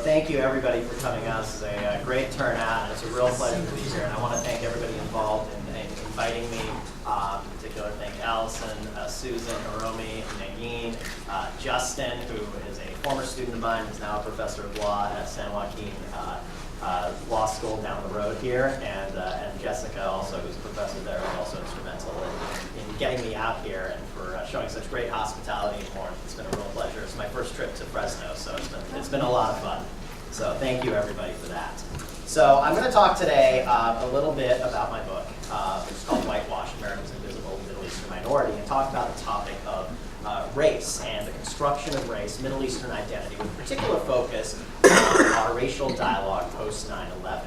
thank you everybody for coming out. This is a great turnout, and it's a real pleasure to be here. And I want to thank everybody involved in inviting me. In particular, thank Allison, Susan, Hiromi, Nagin, Justin, who is a former student of mine, who's now a professor of law at San Joaquin Law School down the road here, and Jessica, also, who's a professor there, was also instrumental in getting me out here and for showing such great hospitality and warmth. It's been a real pleasure. It's my first trip to Fresno, so it's been a lot of fun. So thank you everybody for that. So I'm going to talk today a little bit about my book, which is called Whitewash: America's Invisible Middle Eastern Minority, and talk about the topic of race and the construction of race, Middle Eastern identity, with particular focus on our racial dialogue post 9/11.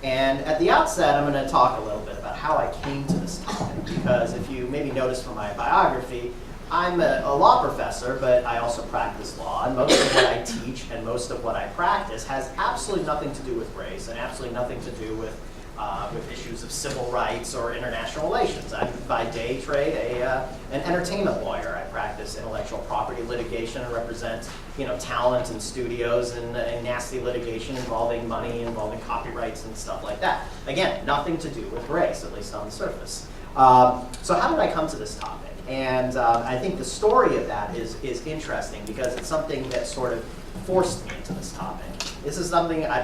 And at the outset, I'm going to talk a little bit about how I came to this topic, because if you maybe noticed from my biography, I'm a law professor, but I also practice law, and most of what I teach and most of what I practice has absolutely nothing to do with race and absolutely nothing to do with issues of civil rights or international relations. I'm by day trade an entertainment lawyer. I practice intellectual property litigation and represent talent and studios and nasty litigation involving money, involving copyrights and stuff like that. Again, nothing to do with race, at least on the surface. So how did I come to this topic? And I think the story of that is interesting because it's something that sort of forced me into this topic. This is something I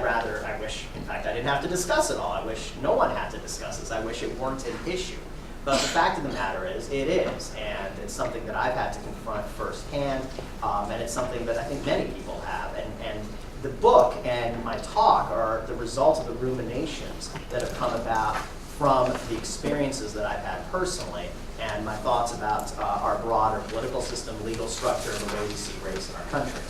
wish, in fact, I didn't have to discuss it all. I wish no one had to discuss this. I wish it weren't an issue. But the fact of the matter is, it is. And it's something that I've had to confront firsthand. And it's something that I think many people have. And the book and my talk are the result of the ruminations that have come about from the experiences that I've had personally and my thoughts about our broader political system, legal structure, and the way we see race in our country.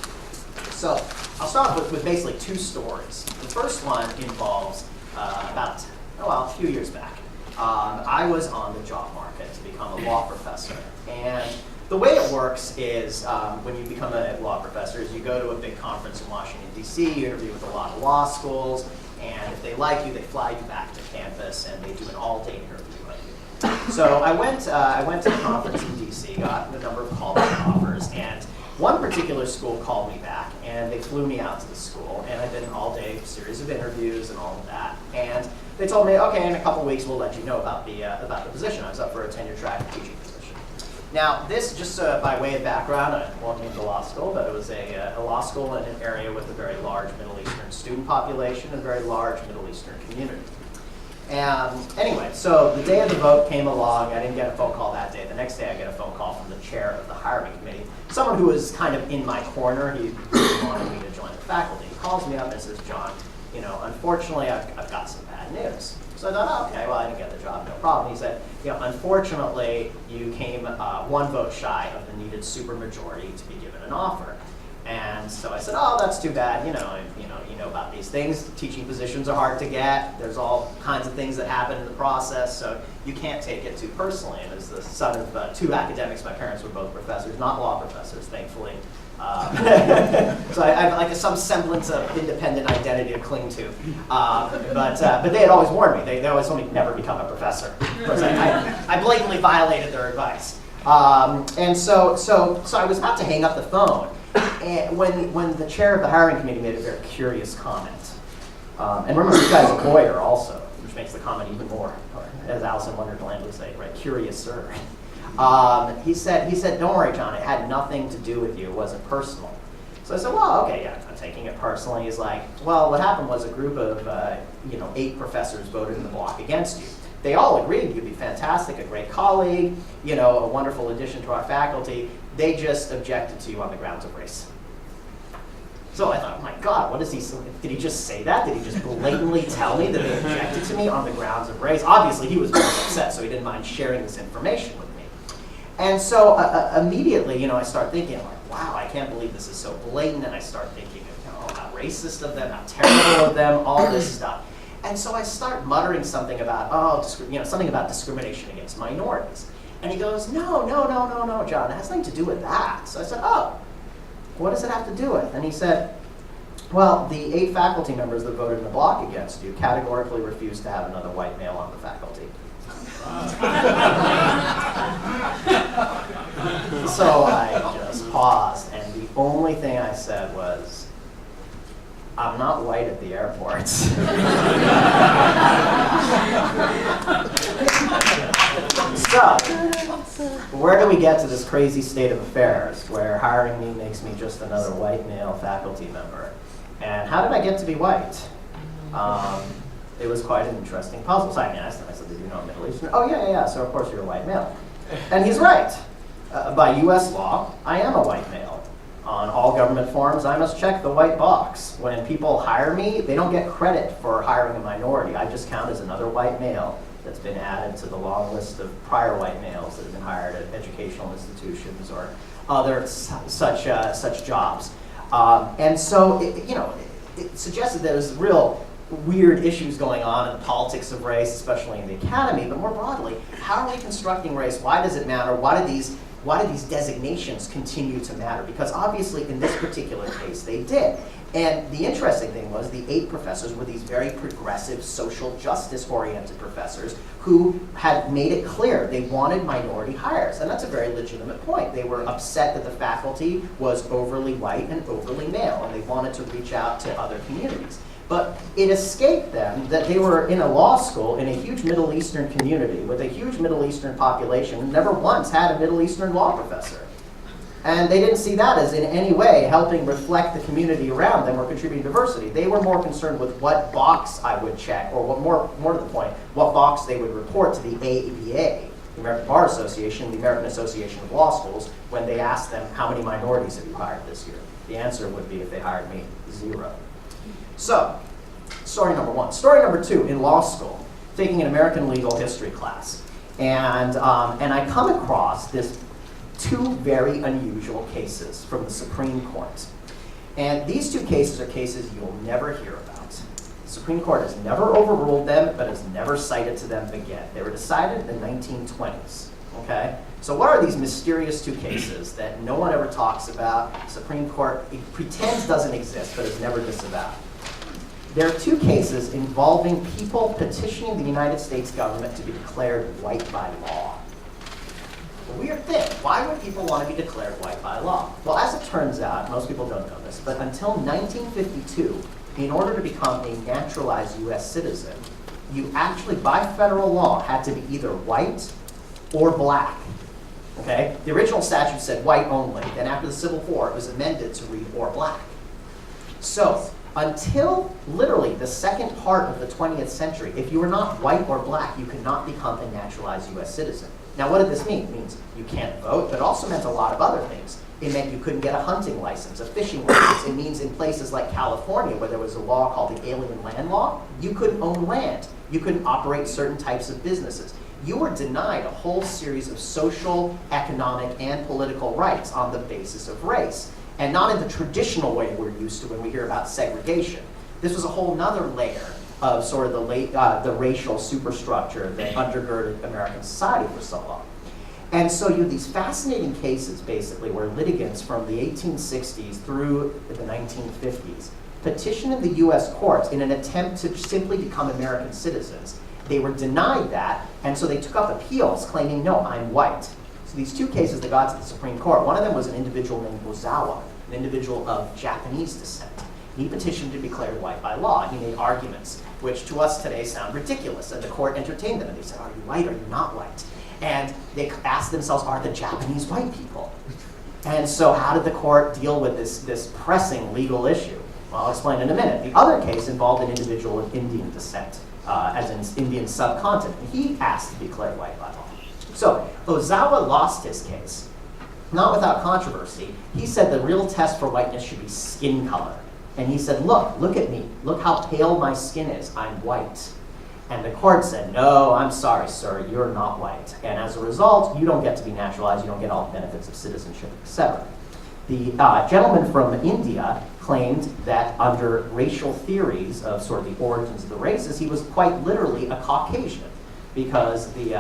So I'll start with basically two stories. The first one involves a few years back. I was on the job market to become a law professor. And the way it works is when you become a law professor is you go to a big conference in Washington, D.C., you interview with a lot of law schools, and if they like you, they fly you back to campus and they do an all-day interview with you. So I went to the conference in D.C., got a number of callback offers, and one particular school called me back, and they flew me out to the school, and I did an all-day series of interviews and all of that. And they told me, okay, in a couple weeks we'll let you know about the position. I was up for a tenure-track teaching position. Now, this, just by way of background, I won't name the law school, but it was a law school in an area with a very large Middle Eastern student population and a very large Middle Eastern community. And anyway, so the day of the vote came along. I didn't get a phone call that day. The next day I get a phone call from the chair of the hiring committee, someone who was kind of in my corner. He really wanted me to join the faculty. He calls me up and says, John, unfortunately I've got some bad news. So I thought, oh, okay, well, I didn't get the job, no problem. He said, unfortunately you came one vote shy of the needed supermajority to be given an offer. And so I said, oh, that's too bad. You know about these things. Teaching positions are hard to get. There's all kinds of things that happen in the process, so you can't take it too personally. And as the son of two academics, my parents were both professors, not law professors, thankfully. So I have like some semblance of independent identity to cling to. But they had always warned me. They always told me never become a professor. Because I blatantly violated their advice. And so I was about to hang up the phone. And when the chair of the hiring committee made a very curious comment, and remember this guy's a lawyer also, which makes the comment even more, as Alice in Wonderland would say, right, curious sir. He said, don't worry, John, it had nothing to do with you, it wasn't personal. So I said, well, okay, yeah, I'm taking it personally. He's like, well, what happened was a group of 8 professors voted in the block against you. They all agreed you'd be fantastic, a great colleague, a wonderful addition to our faculty. They just objected to you on the grounds of race. So I thought, oh my God, what is he? Did he just say that? Did he just blatantly tell me that they objected to me on the grounds of race? Obviously, he was very upset, so he didn't mind sharing this information with me. And so immediately, I start thinking, like, wow, I can't believe this is so blatant. And I start thinking, how racist of them, how terrible of them, all this stuff. And so I start muttering something about, something about discrimination against minorities. And he goes, no, John, it has nothing to do with that. So I said, oh, what does it have to do with? And he said, well, the 8 faculty members that voted in the block against you categorically refused to have another white male on the faculty. So I just paused, and the only thing I said was, I'm not white at the airports. So, where do we get to this crazy state of affairs where hiring me makes me just another white male faculty member? And how did I get to be white? It was quite an interesting puzzle. So I asked him, I said, did you know Middle Eastern? Oh, yeah, so of course you're a white male. And he's right. By US law, I am a white male. On all government forms, I must check the white box. When people hire me, they don't get credit for hiring a minority. I just count as another white male that's been added to the long list of prior white males that have been hired at educational institutions or other such jobs. And so, it suggested that there's real weird issues going on in the politics of race, especially in the academy, but more broadly, how are we constructing race? Why does it matter? Why do these designations continue to matter? Because obviously in this particular case they did. And the interesting thing was the 8 professors were these very progressive, social justice-oriented professors who had made it clear they wanted minority hires. And that's a very legitimate point. They were upset that the faculty was overly white and overly male, and they wanted to reach out to other communities. But it escaped them that they were in a law school in a huge Middle Eastern community with a huge Middle Eastern population and never once had a Middle Eastern law professor. And they didn't see that as in any way helping reflect the community around them or contributing diversity. They were more concerned with what box I would check, or what more to the point, what box they would report to the ABA, the American Bar Association, the American Association of Law Schools, when they asked them, how many minorities have you hired this year? The answer would be, if they hired me, 0. So, story number 1. Story number 2, in law school, taking an American legal history class. And I come across this 2 very unusual cases from the Supreme Court. And these 2 cases are cases you'll never hear about. The Supreme Court has never overruled them, but has never cited to them again. They were decided in the 1920s, okay? So what are these mysterious 2 cases that no one ever talks about? The Supreme Court pretends doesn't exist, but has never disavowed. There are 2 cases involving people petitioning the United States government to be declared white by law. A weird thing. Why would people want to be declared white by law? Well, as it turns out, most people don't know this, but until 1952, in order to become a naturalized US citizen, you actually, by federal law, had to be either white or black. Okay? The original statute said white only, then after the Civil War, it was amended to read or black. So, until literally the second part of the 20th century, if you were not white or black, you could not become a naturalized US citizen. Now, what did this mean? It means you can't vote, but it also meant a lot of other things. It meant you couldn't get a hunting license, a fishing license. It means in places like California, where there was a law called the Alien Land Law, you couldn't own land. You couldn't operate certain types of businesses. You were denied a whole series of social, economic, and political rights on the basis of race. And not in the traditional way we're used to when we hear about segregation. This was a whole nother layer of sort of the racial superstructure that undergirded American society for so long. And so you have these fascinating cases, basically, where litigants from the 1860s through the 1950s petitioned the US courts in an attempt to simply become American citizens. They were denied that, and so they took up appeals claiming, no, I'm white. So these 2 cases that got to the Supreme Court, one of them was an individual named Ozawa, an individual of Japanese descent. He petitioned to be declared white by law. He made arguments which to us today sound ridiculous, and the court entertained them, and they said, are you white or are you not white? And they asked themselves, are the Japanese white people? And so how did the court deal with this pressing legal issue? Well, I'll explain in a minute. The other case involved an individual of Indian descent, as in Indian subcontinent. He asked to be declared white by law. So Ozawa lost his case, not without controversy. He said the real test for whiteness should be skin color. And he said, look at me. Look how pale my skin is. I'm white. And the court said, no, I'm sorry, sir, you're not white. And as a result, you don't get to be naturalized. You don't get all the benefits of citizenship, etc. The gentleman from India claimed that under racial theories of sort of the origins of the races, he was quite literally a Caucasian, because the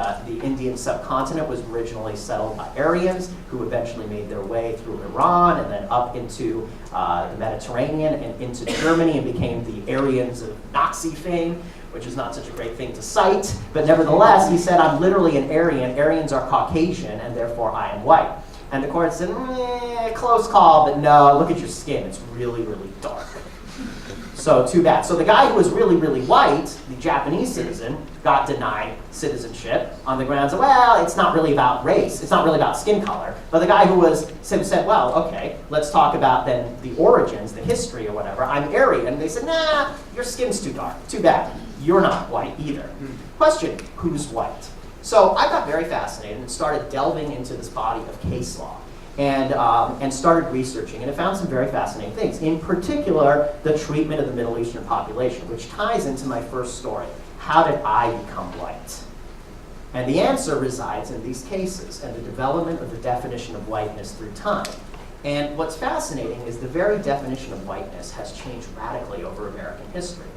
Indian subcontinent was originally settled by Aryans, who eventually made their way through Iran and then up into the Mediterranean and into Germany and became the Aryans of Nazi fame, which is not such a great thing to cite. But nevertheless, he said, I'm literally an Aryan. Aryans are Caucasian, and therefore I am white. And the court said, close call, but no, look at your skin. It's really, really dark. So too bad. So the guy who was really, really white, the Japanese citizen, got denied citizenship on the grounds of, well, it's not really about race. It's not really about skin color. But the guy who said, well, okay, let's talk about then the origins, the history or whatever. I'm Aryan. And they said, nah, your skin's too dark. Too bad. You're not white either. Question, who's white? So I got very fascinated and started delving into this body of case law. And started researching, and I found some very fascinating things. In particular, the treatment of the Middle Eastern population, which ties into my first story. How did I become white? And the answer resides in these cases and the development of the definition of whiteness through time. And what's fascinating is the very definition of whiteness has changed radically over American history.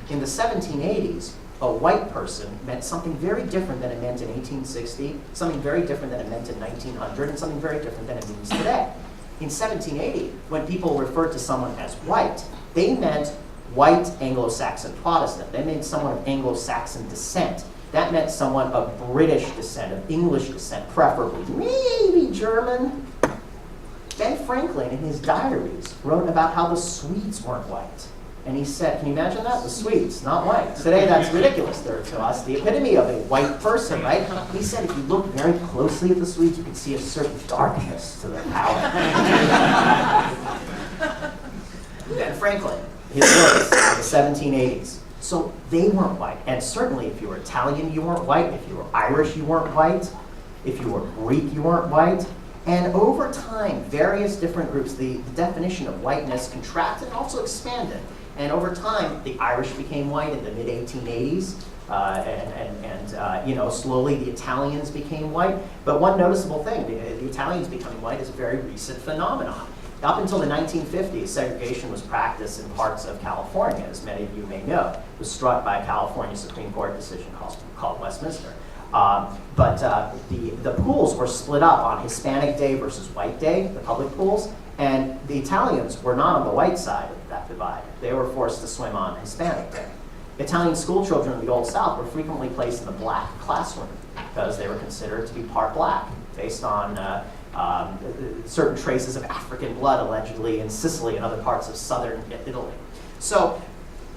In the 1780s, a white person meant something very different than it meant in 1860, something very different than it meant in 1900, and something very different than it means today. In 1780, when people referred to someone as white, they meant white Anglo-Saxon Protestant. They meant someone of Anglo-Saxon descent. That meant someone of British descent, of English descent, preferably, maybe German. Ben Franklin, in his diaries, wrote about how the Swedes weren't white. And he said, can you imagine that? The Swedes, not white. Today, that's ridiculous. They're to us the epitome of a white person, right? He said if you look very closely at the Swedes, you can see a certain darkness to their power. Ben Franklin, his works in the 1780s. So they weren't white. And certainly if you were Italian, you weren't white. If you were Irish, you weren't white. If you were Greek, you weren't white. And over time, various different groups, the definition of whiteness contracted and also expanded. And over time, the Irish became white in the mid-1880s, slowly the Italians became white. But one noticeable thing, the Italians becoming white is a very recent phenomenon. Up until the 1950s, segregation was practiced in parts of California, as many of you may know. It was struck by a California Supreme Court decision called Westminster. But the pools were split up on Hispanic Day versus White Day, the public pools, and the Italians were not on the white side of that divide. They were forced to swim on Hispanic Day. Italian school children in the Old South were frequently placed in the black classroom because they were considered to be part black, based on certain traces of African blood allegedly in Sicily and other parts of southern Italy. So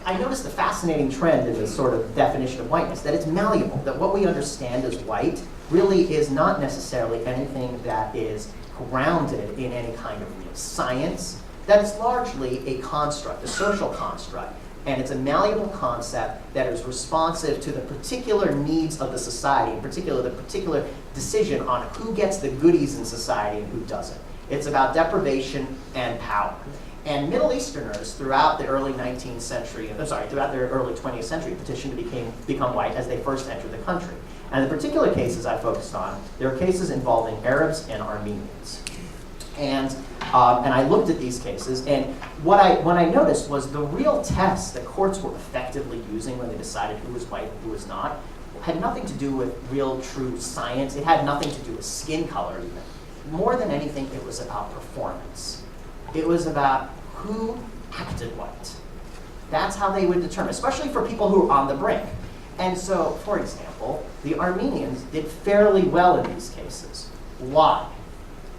I noticed a fascinating trend in this sort of definition of whiteness, that it's malleable, that what we understand as white really is not necessarily anything that is grounded in any kind of real science, that it's largely a construct, a social construct, and it's a malleable concept that is responsive to the particular needs of the society, in particular the particular decision on who gets the goodies in society and who doesn't. It's about deprivation and power. And Middle Easterners throughout the early 19th century, throughout the early 20th century, petitioned to become white as they first entered the country. And the particular cases I focused on, there are cases involving Arabs and Armenians. And I looked at these cases, and what I noticed was the real test that courts were effectively using when they decided who was white and who was not had nothing to do with real, true science. It had nothing to do with skin color even. More than anything, it was about performance. It was about who acted white. That's how they would determine, especially for people who are on the brink. And so, for example, the Armenians did fairly well in these cases. Why?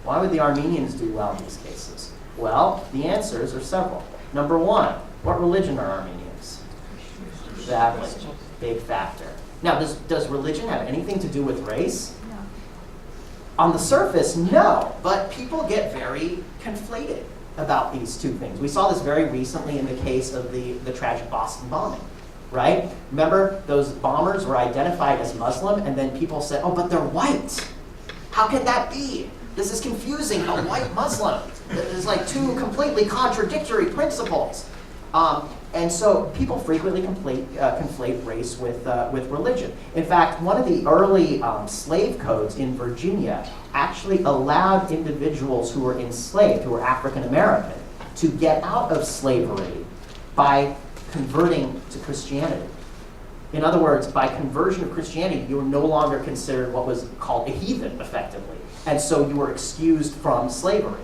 Why would the Armenians do well in these cases? Well, the answers are several. Number one, what religion are Armenians? Exactly. Big factor. Now, does religion have anything to do with race? No. On the surface, no, but people get very conflated about these two things. We saw this very recently in the case of the tragic Boston bombing, right? Remember, those bombers were identified as Muslim, and then people said, oh, but they're white. How can that be? This is confusing, a white Muslim. There's like two completely contradictory principles. And so people frequently conflate race with religion. In fact, one of the early slave codes in Virginia actually allowed individuals who were enslaved, who were African American, to get out of slavery by converting to Christianity. In other words, by conversion of Christianity, you were no longer considered what was called a heathen, effectively. And so you were excused from slavery.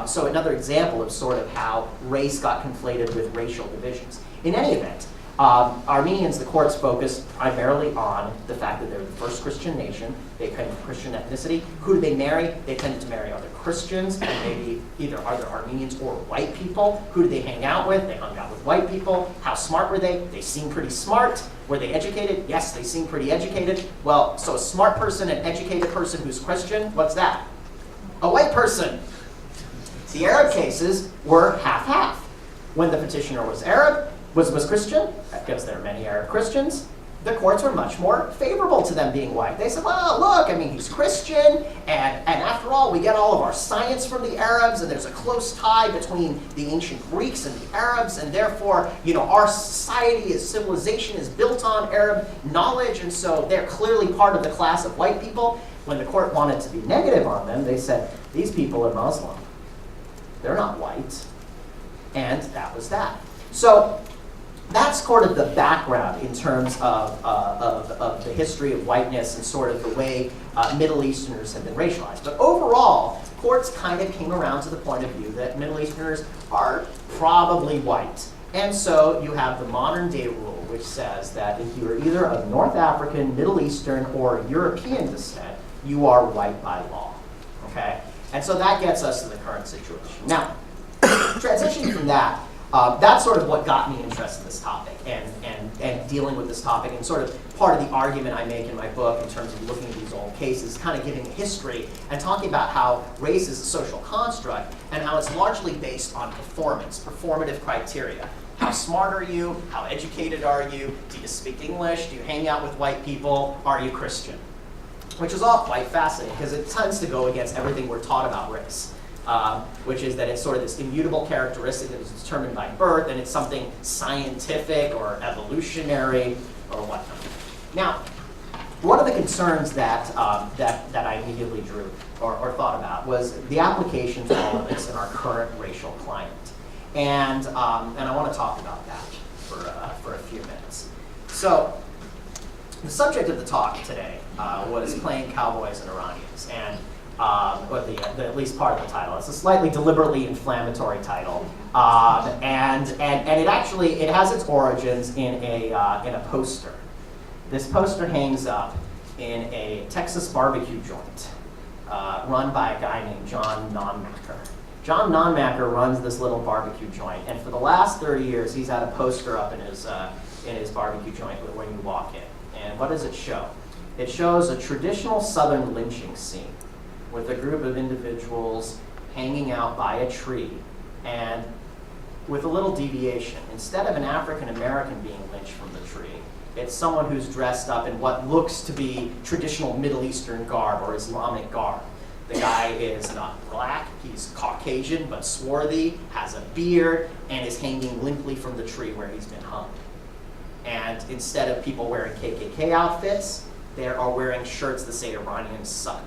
So another example of sort of how race got conflated with racial divisions. In any event, Armenians, the courts focused primarily on the fact that they're the first Christian nation. They claim Christian ethnicity. Who do they marry? They tended to marry other Christians, and maybe either other Armenians or white people. Who did they hang out with? They hung out with white people. How smart were they? They seemed pretty smart. Were they educated? Yes, they seemed pretty educated. Well, so a smart person, an educated person who's Christian, what's that? A white person. The Arab cases were half-half. When the petitioner was Arab, was Christian, because there are many Arab Christians, the courts were much more favorable to them being white. They said, well, look, I mean, he's Christian, and after all, we get all of our science from the Arabs, and there's a close tie between the ancient Greeks and the Arabs, and therefore, you know, our society, as civilization is built on Arab knowledge, and so they're clearly part of the class of white people. When the court wanted to be negative on them, they said, these people are Muslim. They're not white. And that was that. So that's sort of the background in terms of the history of whiteness and sort of the way Middle Easterners have been racialized. But overall, courts kind of came around to the point of view that Middle Easterners are probably white. And so you have the modern day rule, which says that if you are either of North African, Middle Eastern, or European descent, you are white by law. Okay? And so that gets us to the current situation. Now, transitioning from that, that's sort of what got me interested in this topic and dealing with this topic, and sort of part of the argument I make in my book in terms of looking at these old cases, kind of giving a history and talking about how race is a social construct and how it's largely based on performance, performative criteria. How smart are you? How educated are you? Do you speak English? Do you hang out with white people? Are you Christian? Which is all quite fascinating because it tends to go against everything we're taught about race. Which is that it's sort of this immutable characteristic that is determined by birth, and it's something scientific or evolutionary or whatnot. Now, one of the concerns that I immediately drew or thought about was the application to all of this in our current racial climate, and I want to talk about that for a few minutes. So, the subject of the talk today was playing Cowboys and Iranians, and or the at least part of the title. It's a slightly deliberately inflammatory title, and it actually has its origins in a poster. This poster hangs up in a Texas barbecue joint run by a guy named John Nonmaker. John Nonmaker runs this little barbecue joint, and for the last 30 years, he's had a poster up in his barbecue joint when you walk in. And what does it show? It shows a traditional Southern lynching scene with a group of individuals hanging out by a tree, and with a little deviation. Instead of an African American being lynched from the tree, it's someone who's dressed up in what looks to be traditional Middle Eastern garb or Islamic garb. The guy is not black, he's Caucasian but swarthy, has a beard, and is hanging limply from the tree where he's been hung. And instead of people wearing KKK outfits, they are wearing shirts that say Iranians suck.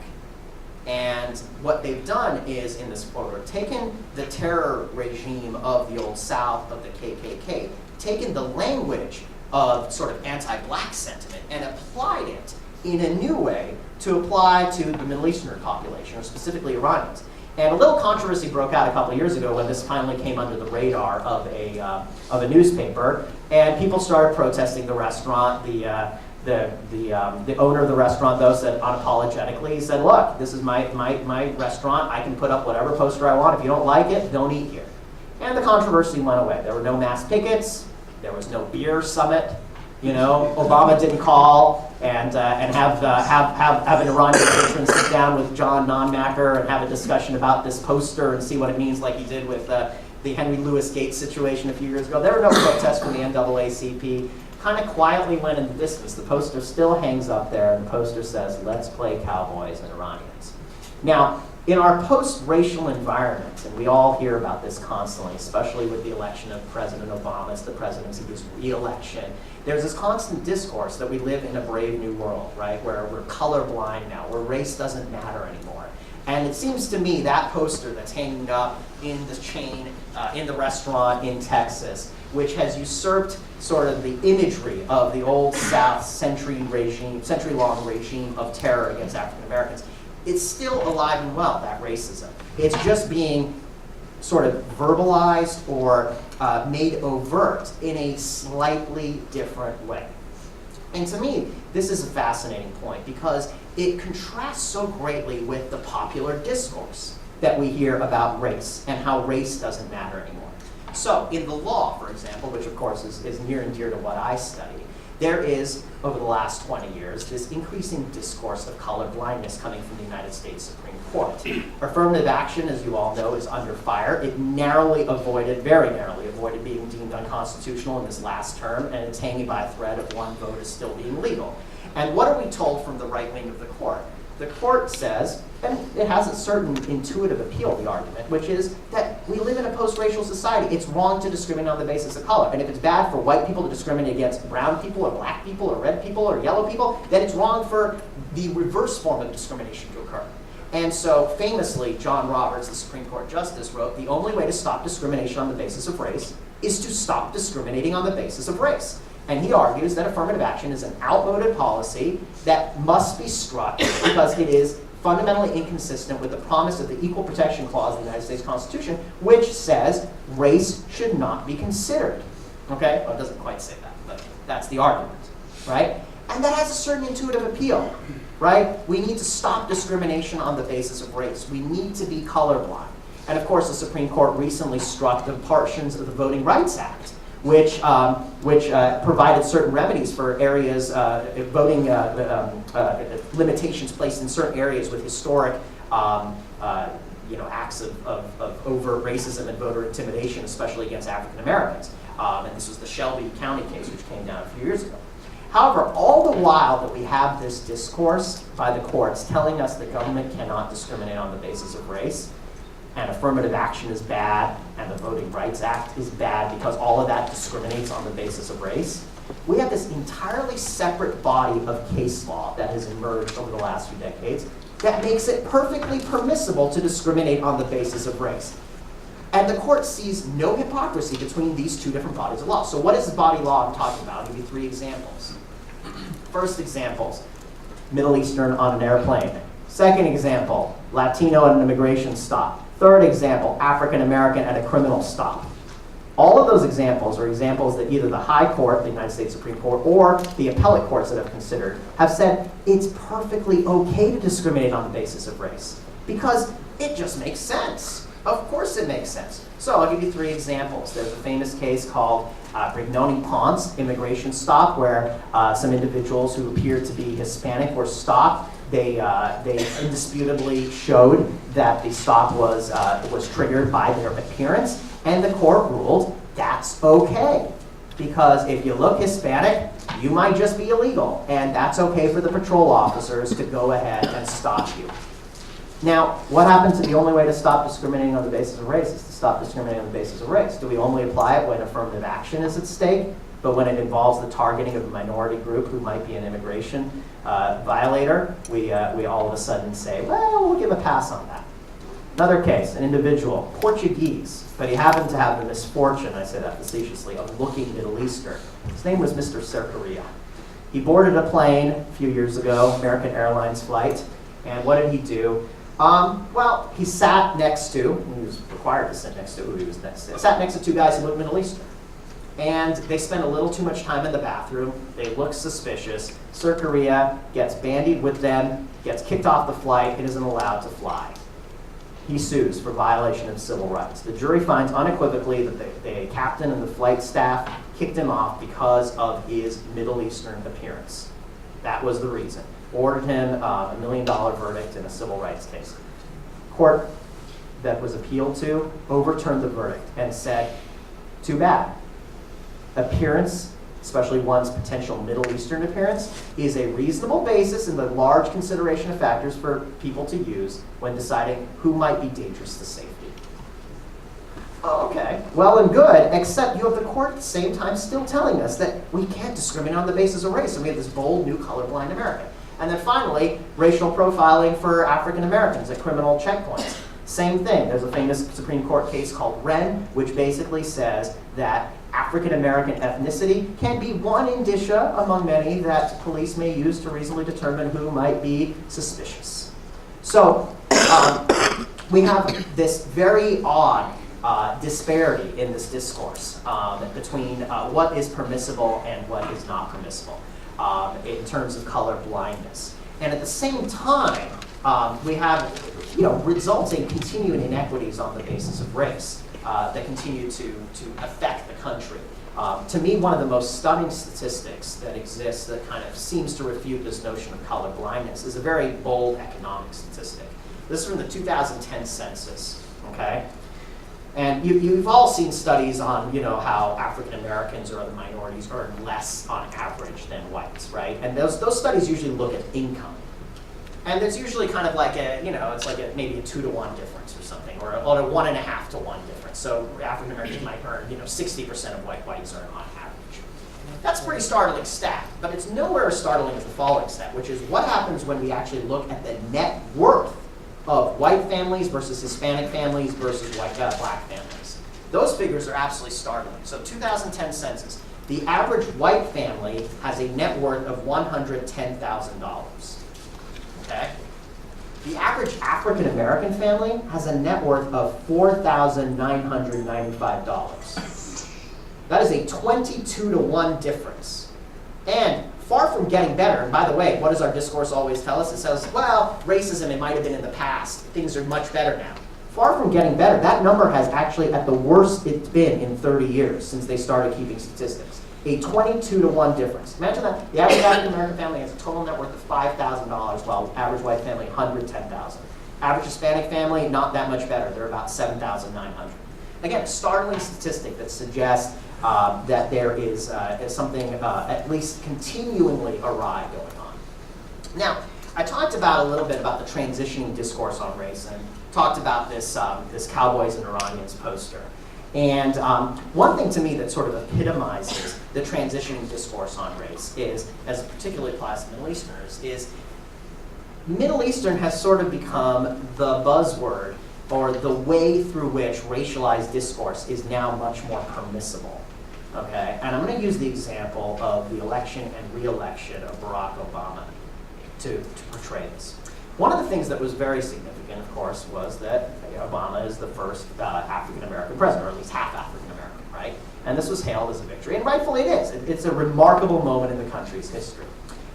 And what they've done is, in this photo, taken the terror regime of the Old South, of the KKK, taken the language of sort of anti-black sentiment and applied it in a new way to apply to the Middle Eastern population, or specifically Iranians. And a little controversy broke out a couple of years ago when this finally came under the radar of a newspaper, and people started protesting the restaurant. The owner of the restaurant, though, said unapologetically, he said, look, this is my restaurant. I can put up whatever poster I want. If you don't like it, don't eat here. And the controversy went away. There were no mass pickets. There was no beer summit. You know, Obama didn't call and have an Iranian patron sit down with John Nonmaker and have a discussion about this poster and see what it means, like he did with the Henry Louis Gates situation a few years ago. There were no protests from the NAACP. Kind of quietly went in the distance. The poster still hangs up there, and the poster says, let's play Cowboys and Iranians. Now, in our post-racial environment, and we all hear about this constantly, especially with the election of President Obama as the presidency, his re-election, there's this constant discourse that we live in a brave new world, right, where we're colorblind now, where race doesn't matter anymore. And it seems to me that poster that's hanging up in the chain, in the restaurant in Texas, which has usurped sort of the imagery of the Old South century-long regime of terror against African Americans, it's still alive and well, that racism. It's just being sort of verbalized or made overt in a slightly different way. And to me, this is a fascinating point because it contrasts so greatly with the popular discourse that we hear about race and how race doesn't matter anymore. So in the law, for example, which of course is near and dear to what I study, there is, over the last 20 years, this increasing discourse of colorblindness coming from the United States Supreme Court. Affirmative action, as you all know, is under fire. It very narrowly avoided being deemed unconstitutional in this last term, and it's hanging by a thread of one vote as still being legal. And what are we told from the right wing of the court? The court says, and it has a certain intuitive appeal, the argument, which is that we live in a post-racial society. It's wrong to discriminate on the basis of color. And if it's bad for white people to discriminate against brown people or black people or red people or yellow people, then it's wrong for the reverse form of discrimination to occur. And so famously, John Roberts, the Supreme Court Justice, wrote, the only way to stop discrimination on the basis of race is to stop discriminating on the basis of race. And he argues that affirmative action is an outmoded policy that must be struck because it is fundamentally inconsistent with the promise of the Equal Protection Clause of the United States Constitution, which says race should not be considered. Okay? Well, it doesn't quite say that, but that's the argument, right? And that has a certain intuitive appeal, right? We need to stop discrimination on the basis of race. We need to be colorblind. And of course, the Supreme Court recently struck the portions of the Voting Rights Act, which provided certain remedies for areas, voting limitations placed in certain areas with historic acts of overt racism and voter intimidation, especially against African Americans. And this was the Shelby County case, which came down a few years ago. However, all the while that we have this discourse by the courts telling us the government cannot discriminate on the basis of race, and affirmative action is bad, and the Voting Rights Act is bad because all of that discriminates on the basis of race, we have this entirely separate body of case law that has emerged over the last few decades that makes it perfectly permissible to discriminate on the basis of race. And the court sees no hypocrisy between these two different bodies of law. So what is the body law I'm talking about? I'll give you 3 examples. First example, Middle Eastern on an airplane. Second example, Latino at an immigration stop. Third example, African American at a criminal stop. All of those examples are examples that either the High Court, the United States Supreme Court, or the appellate courts that have considered have said it's perfectly okay to discriminate on the basis of race because it just makes sense. Of course it makes sense. So I'll give you 3 examples. There's a famous case called Brignone Ponce immigration stop where some individuals who appeared to be Hispanic were stopped. They indisputably showed that the stop was triggered by their appearance, and the court ruled that's okay. Because if you look Hispanic, you might just be illegal, and that's okay for the patrol officers to go ahead and stop you. Now, what happens if the only way to stop discriminating on the basis of race is to stop discriminating on the basis of race? Do we only apply it when affirmative action is at stake? But when it involves the targeting of a minority group who might be an immigration violator, we all of a sudden say, well, we'll give a pass on that. Another case, an individual, Portuguese, but he happened to have the misfortune, I say that facetiously, of looking Middle Eastern. His name was Mr. Cerqueira. He boarded a plane a few years ago, American Airlines flight, and what did he do? Well, he sat next to, he was required to sit next to who he was next to, sat next to 2 guys who looked Middle Eastern. And they spent a little too much time in the bathroom. They look suspicious. Cerqueira gets bandied with them, gets kicked off the flight, and isn't allowed to fly. He sues for violation of civil rights. The jury finds unequivocally that the captain and the flight staff kicked him off because of his Middle Eastern appearance. That was the reason. Ordered him a $1 million verdict in a civil rights case. Court that was appealed to overturned the verdict and said, too bad. Appearance, especially one's potential Middle Eastern appearance, is a reasonable basis in the large consideration of factors for people to use when deciding who might be dangerous to safety. Oh, okay, well and good, except you have the court at the same time still telling us that we can't discriminate on the basis of race, and we have this bold new colorblind American. And then finally, racial profiling for African Americans at criminal checkpoints. Same thing, there's a famous Supreme Court case called Wren, which basically says that African American ethnicity can be one indicia among many that police may use to reasonably determine who might be suspicious. So we have this very odd disparity in this discourse between what is permissible and what is not permissible in terms of color blindness. And at the same time, we have resulting continuing inequities on the basis of race that continue to affect the country. To me, one of the most stunning statistics that exists that kind of seems to refute this notion of color blindness is a very bold economic statistic. This is from the 2010 census, okay? And you've all seen studies on, how African Americans or other minorities earn less on average than whites, right? And those studies usually look at income. And there's usually kind of like it's like maybe a 2-to-1 difference or something, or a 1.5 to 1 difference. So African Americans might earn, 60% of what whites earn on average. That's a pretty startling stat, but it's nowhere as startling as the following stat, which is what happens when we actually look at the net worth of white families versus Hispanic families versus black families. Those figures are absolutely startling. So 2010 census, the average white family has a net worth of $110,000. Okay? The average African American family has a net worth of $4,995. That is a 22-to-1 difference. And far from getting better, and by the way, what does our discourse always tell us? It says, well, racism, it might have been in the past. Things are much better now. Far from getting better, that number has actually, at the worst it's been in 30 years since they started keeping statistics. A 22-to-1 difference. Imagine that the average African American family has a total net worth of $5,000, while average white family, $110,000. Average Hispanic family, not that much better. They're about $7,900. Again, startling statistic that suggests that there is something at least continuingly awry going on. Now, I talked about a little bit about the transitioning discourse on race and talked about this Cowboys and Iranians poster. And one thing to me that sort of epitomizes the transitioning discourse on race is, as it particularly applies to Middle Easterners, is Middle Eastern has sort of become the buzzword or the way through which racialized discourse is now much more permissible. Okay, and I'm going to use the example of the election and re-election of Barack Obama to portray this. One of the things that was very significant, of course, was that Obama is the first African-American president, or at least half African-American, right? And this was hailed as a victory, and rightfully it is. It's a remarkable moment in the country's history.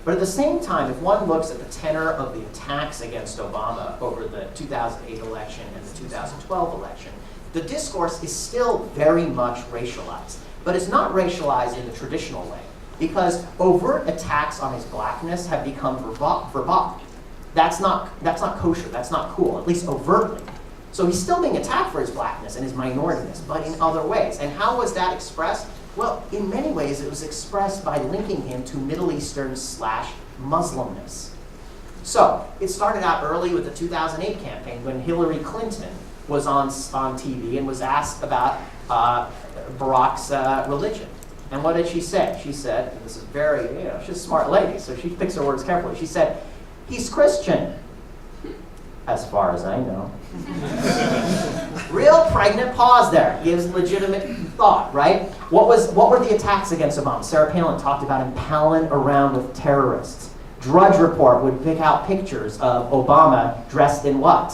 But at the same time, if one looks at the tenor of the attacks against Obama over the 2008 election and the 2012 election, the discourse is still very much racialized. But it's not racialized in the traditional way, because overt attacks on his blackness have become verboten. That's not kosher, that's not cool, at least overtly. So he's still being attacked for his blackness and his minorityness, but in other ways. And how was that expressed? Well, in many ways it was expressed by linking him to Middle Eastern / Muslimness. So it started out early with the 2008 campaign when Hillary Clinton was on TV and was asked about Barack's religion. And what did she say? She said, and this is very, she's a smart lady, so she picks her words carefully. She said, he's Christian, as far as I know. Real pregnant pause there, gives legitimate thought, right? What were the attacks against Obama? Sarah Palin talked about him palling around with terrorists. Drudge Report would pick out pictures of Obama dressed in what?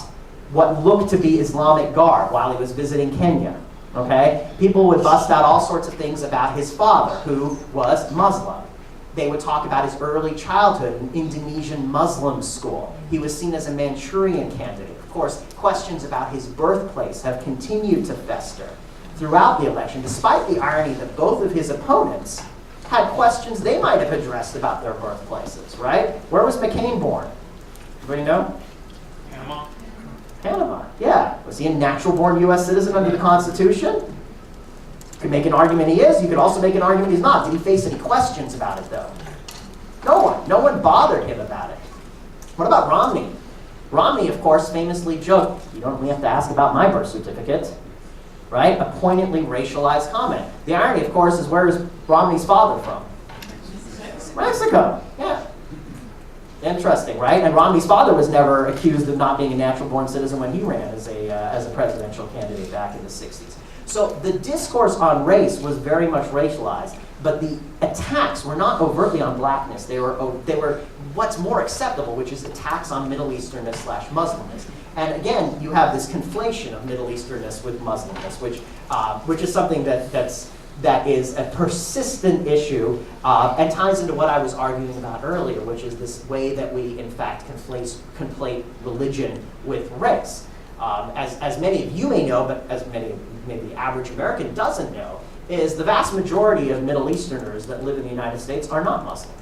What looked to be Islamic garb while he was visiting Kenya. Okay? People would bust out all sorts of things about his father, who was Muslim. They would talk about his early childhood in Indonesian Muslim school. He was seen as a Manchurian candidate. Of course, questions about his birthplace have continued to fester throughout the election, despite the irony that both of his opponents had questions they might have addressed about their birthplaces, right? Where was McCain born? Anybody know? Panama. Panama, yeah. Was he a natural-born U.S. citizen under the Constitution? You could make an argument he is. You could also make an argument he's not. Did he face any questions about it, though? No one bothered him about it. What about Romney? Romney, of course, famously joked, you don't really have to ask about my birth certificate, right? A poignantly racialized comment. The irony, of course, is where is Romney's father from? Mexico, yeah. Interesting, right? And Romney's father was never accused of not being a natural-born citizen when he ran as a presidential candidate back in the 60s. So the discourse on race was very much racialized, but the attacks were not overtly on blackness. They were what's more acceptable, which is attacks on Middle Easternness / Muslimness. And again, you have this conflation of Middle Easternness with Muslimness, which is something that is a persistent issue and ties into what I was arguing about earlier, which is this way that we, in fact, conflate religion with race. As many of you may know, but as maybe the average American doesn't know, is the vast majority of Middle Easterners that live in the United States are not Muslim.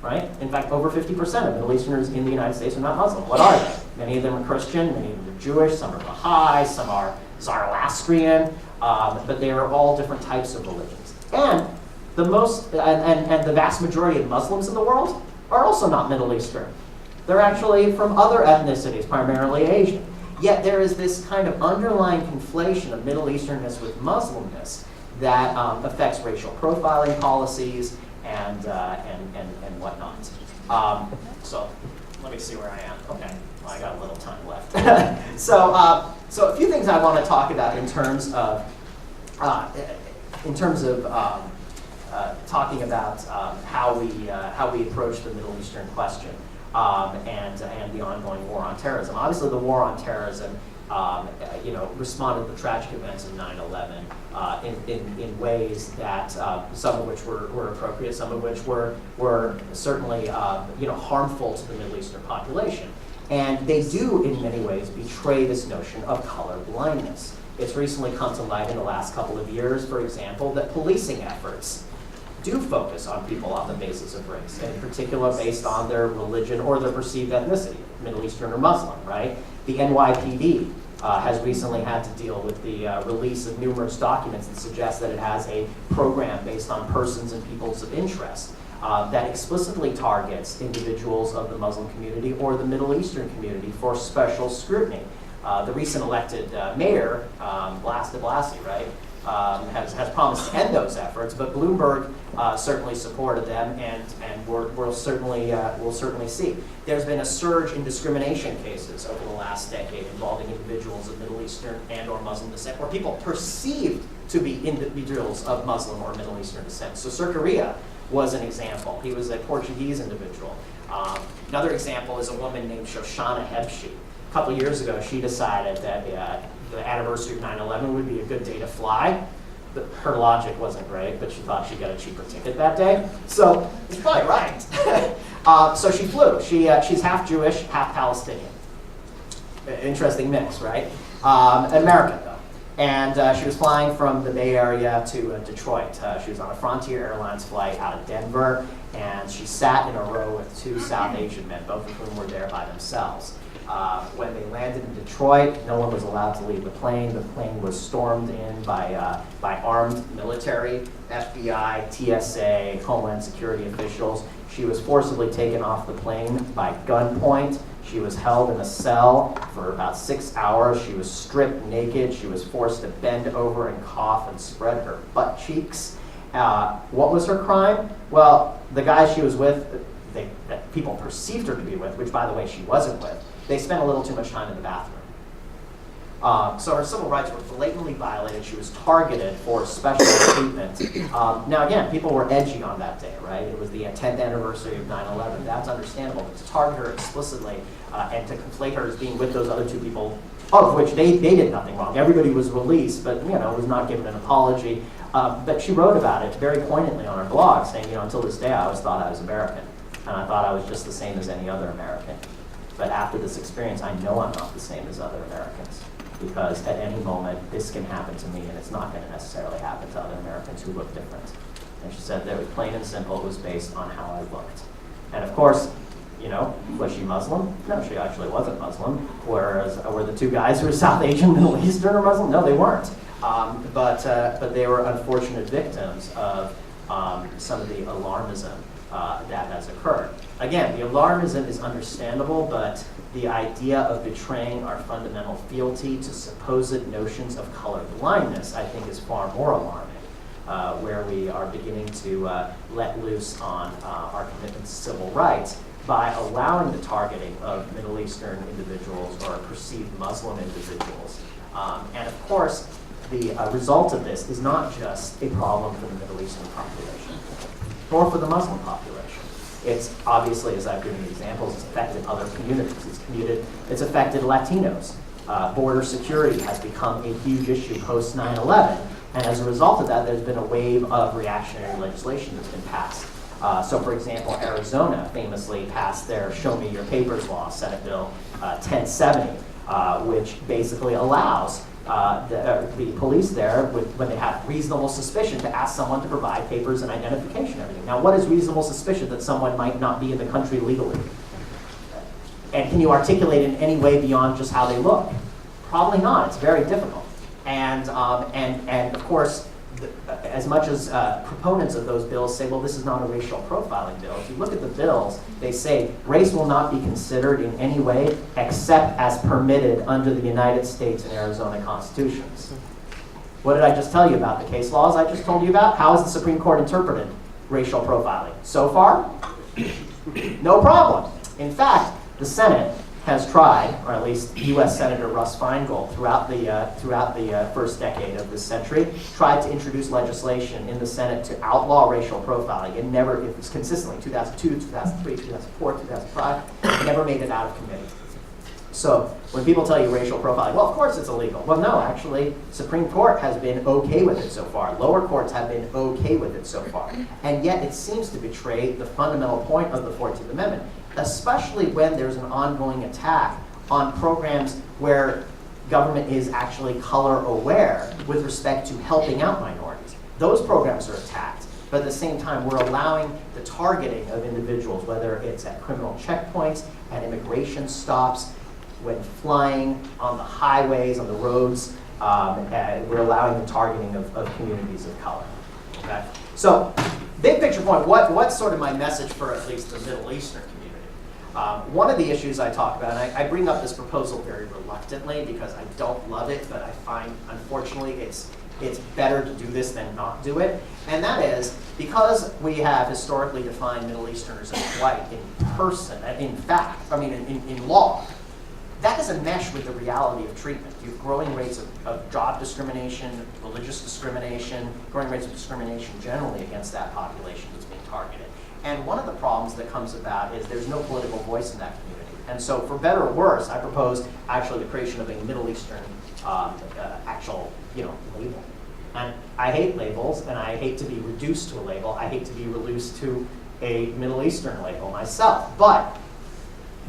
Right? In fact, over 50% of Middle Easterners in the United States are not Muslim. What are they? Many of them are Christian, many of them are Jewish, some are Baha'i, some are Zoroastrian, but they are all different types of religions. And the vast majority of Muslims in the world are also not Middle Eastern. They're actually from other ethnicities, primarily Asian. Yet there is this kind of underlying conflation of Middle Easternness with Muslimness that affects racial profiling policies and whatnot. So let me see where I am. Okay, well, I got a little time left. So a few things I want to talk about in terms of talking about how we approach the Middle Eastern question and the ongoing war on terrorism. Obviously, the war on terrorism responded to the tragic events of 9/11 in ways that some of which were appropriate, some of which were certainly harmful to the Middle Eastern population. And they do, in many ways, betray this notion of color blindness. It's recently come to light in the last couple of years, for example, that policing efforts do focus on people on the basis of race, and in particular based on their religion or their perceived ethnicity, Middle Eastern or Muslim, right? The NYPD has recently had to deal with the release of numerous documents that suggest that it has a program based on persons and peoples of interest that explicitly targets individuals of the Muslim community or the Middle Eastern community for special scrutiny. The recent elected mayor, Blas de Blasi, right, has promised to end those efforts, but Bloomberg certainly supported them, and we'll certainly see. There's been a surge in discrimination cases over the last decade involving individuals of Middle Eastern and or Muslim descent, or people perceived to be individuals of Muslim or Middle Eastern descent. So Surcaria was an example. He was a Portuguese individual. Another example is a woman named Shoshana Hebshi. A couple years ago, she decided that the anniversary of 9/11 would be a good day to fly. Her logic wasn't great, but she thought she'd get a cheaper ticket that day. So it's probably right. So she flew. She's half Jewish, half Palestinian. Interesting mix, right? American, though. And she was flying from the Bay Area to Detroit. She was on a Frontier Airlines flight out of Denver, and she sat in a row with two South Asian men, both of whom were there by themselves. When they landed in Detroit, no one was allowed to leave the plane. The plane was stormed in by armed military, FBI, TSA, Homeland Security officials. She was forcibly taken off the plane by gunpoint. She was held in a cell for about 6 hours. She was stripped naked. She was forced to bend over and cough and spread her butt cheeks. What was her crime? Well, the guy she was with, that people perceived her to be with, which by the way she wasn't with, they spent a little too much time in the bathroom. So her civil rights were blatantly violated. She was targeted for special treatment. Now again, people were edgy on that day, right? It was the 10th anniversary of 9/11. That's understandable. But to target her explicitly and to conflate her as being with those other two people, of which they did nothing wrong. Everybody was released, but was not given an apology. But she wrote about it very poignantly on her blog, saying, until this day I always thought I was American, and I thought I was just the same as any other American. But after this experience, I know I'm not the same as other Americans, because at any moment this can happen to me, and it's not going to necessarily happen to other Americans who look different. And she said that it was plain and simple, it was based on how I looked. And of course, was she Muslim? No, she actually wasn't Muslim. Whereas, were the two guys who were South Asian, Middle Eastern, or Muslim? No, they weren't. But they were unfortunate victims of some of the alarmism that has occurred. Again, the alarmism is understandable, but the idea of betraying our fundamental fealty to supposed notions of color blindness, I think, is far more alarming, where we are beginning to let loose on our commitment to civil rights by allowing the targeting of Middle Eastern individuals or perceived Muslim individuals. And of course, the result of this is not just a problem for the Middle Eastern population or for the Muslim population. It's obviously, as I've given you examples, it's affected other communities. It's affected Latinos. Border security has become a huge issue post 9/11, and as a result of that, there's been a wave of reactionary legislation that's been passed. So, for example, Arizona famously passed their Show Me Your Papers law, Senate Bill 1070, which basically allows the police there, when they have reasonable suspicion, to ask someone to provide papers and identification and everything. Now, what is reasonable suspicion? That someone might not be in the country legally. And can you articulate in any way beyond just how they look? Probably not. It's very difficult. And of course, as much as proponents of those bills say, well, this is not a racial profiling bill, if you look at the bills, they say race will not be considered in any way except as permitted under the United States and Arizona constitutions. What did I just tell you about the case laws I just told you about? How has the Supreme Court interpreted racial profiling? So far, no problem. In fact, the Senate has tried, or at least U.S. Senator Russ Feingold, throughout the first decade of this century, tried to introduce legislation in the Senate to outlaw racial profiling. It was consistently 2002, 2003, 2004, 2005. It never made it out of committee. So when people tell you racial profiling, well, of course it's illegal. Well, no, actually, Supreme Court has been okay with it so far. Lower courts have been okay with it so far. And yet it seems to betray the fundamental point of the 14th Amendment, especially when there's an ongoing attack on programs where government is actually color aware with respect to helping out minorities. Those programs are attacked, but at the same time, we're allowing the targeting of individuals, whether it's at criminal checkpoints, at immigration stops, when flying on the highways, on the roads, we're allowing the targeting of communities of color. Okay? So, big picture point, what's sort of my message for at least the Middle Eastern community? One of the issues I talk about, and I bring up this proposal very reluctantly because I don't love it, but I find, unfortunately, it's better to do this than not do it. And that is, because we have historically defined Middle Easterners as white in person, in fact, I mean in law, that doesn't mesh with the reality of treatment. You have growing rates of job discrimination, religious discrimination, growing rates of discrimination generally against that population that's being targeted. And one of the problems that comes about is there's no political voice in that community. And so for better or worse, I propose actually the creation of a Middle Eastern actual label. And I hate labels, and I hate to be reduced to a label. I hate to be reduced to a Middle Eastern label myself. But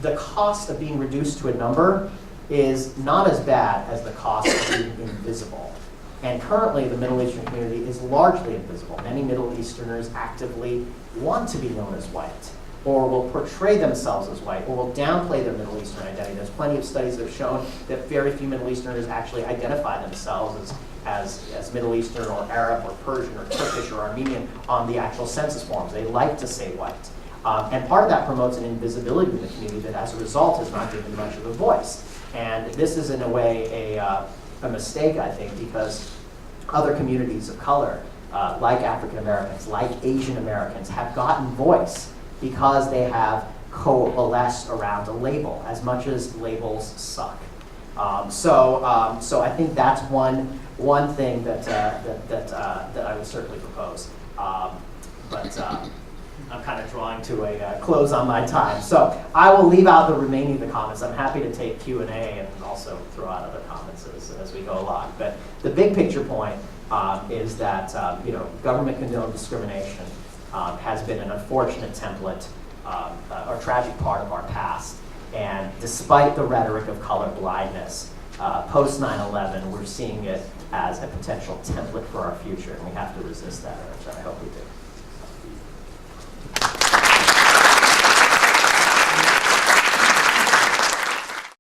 the cost of being reduced to a number is not as bad as the cost of being invisible. And currently, the Middle Eastern community is largely invisible. Many Middle Easterners actively want to be known as white, or will portray themselves as white, or will downplay their Middle Eastern identity. There's plenty of studies that have shown that very few Middle Easterners actually identify themselves as Middle Eastern or Arab or Persian or Turkish or Armenian on the actual census forms. They like to say white. And part of that promotes an invisibility in the community that, as a result, is not given much of a voice. And this is, in a way, a mistake, I think, because other communities of color, like African Americans, like Asian Americans, have gotten voice because they have coalesced around a label, as much as labels suck. So I think that's one thing that I would certainly propose. But I'm kind of drawing to a close on my time. So I will leave out the remaining of the comments. I'm happy to take Q&A and also throw out other comments as we go along. But the big picture point is that government condoned discrimination has been an unfortunate template or tragic part of our past. And despite the rhetoric of color blindness, post 9/11, we're seeing it as a potential template for our future, and we have to resist that urge. I hope we do.